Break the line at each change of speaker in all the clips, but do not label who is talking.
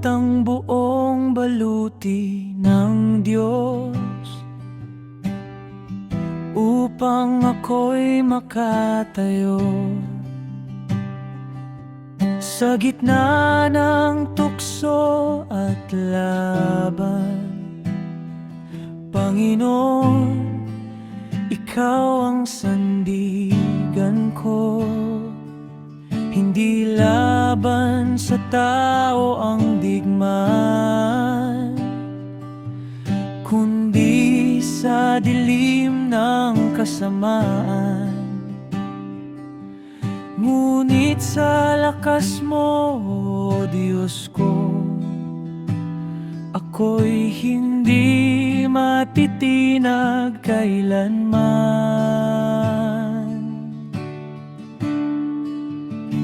ang buong baluti ng Diyos upang ako'y makatayo sa gitna ng tukso at laban. Panginoon, Ikaw ang sandigan ko. Hindi laban sa tao ang digmaan, kundi sa dilim ng kasamaan. Ngunit sa lakas mo, O Diyos ko, ako'y hindi matitinag kailanman.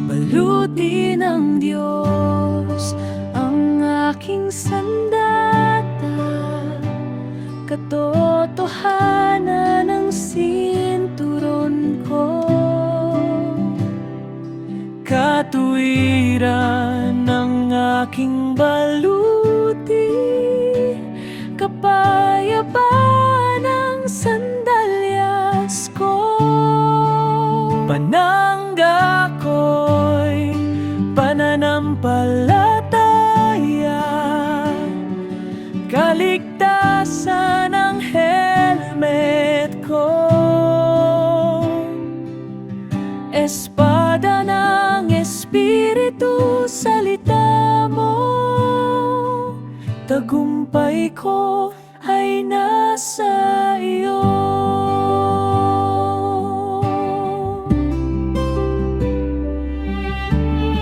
Baluti ng Diyos ang aking sandata, katotohanan ng sinturon ko, katuwiran ng aking baluti, kapayapaan ng sandalyas ko. Panangga ko'y pananampalataya, kaligtasan ng helmet ko, espada ng Espiritu, salita mo. Tagumpay ko ay nasa iyo.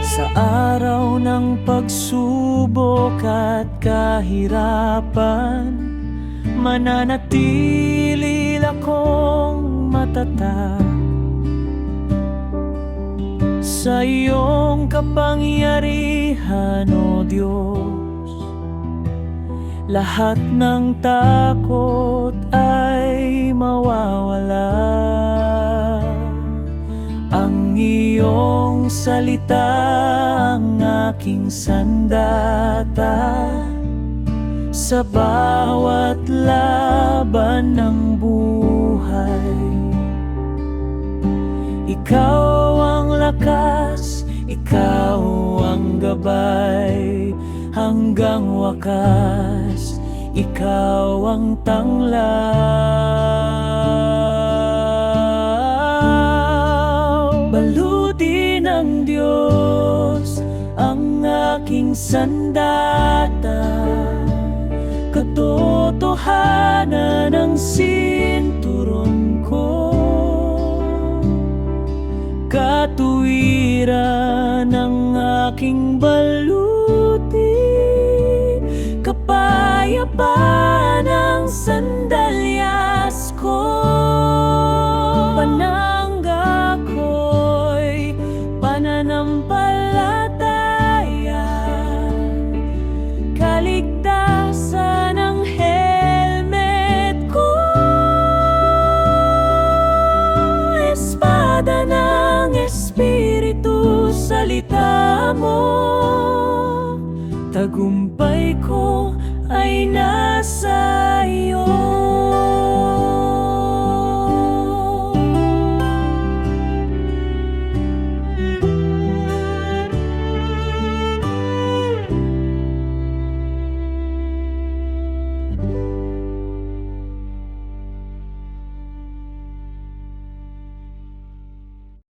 Sa araw ng pagsubok at kahirapan, mananatili akong matatag sa iyong kapangyarihan, O Diyos. Lahat ng takot ay mawawala. Ang iyong salita ang aking sandata sa bawat laban ng buhay. Ikaw ang lakas, ikaw ang gabay, hanggang wakas, ikaw ang tanglaw. Baluti ng Diyos ang aking sandata, katotohanan ng sinturon ko, katuwiran ng aking baluti, kapayapaan ng sandalyas ko. Panangga ko'y pananampalataya, kaligtasan ng helmet ko, espada ng Espiritu, salita mo. Tagumpay ko ay nasa iyo.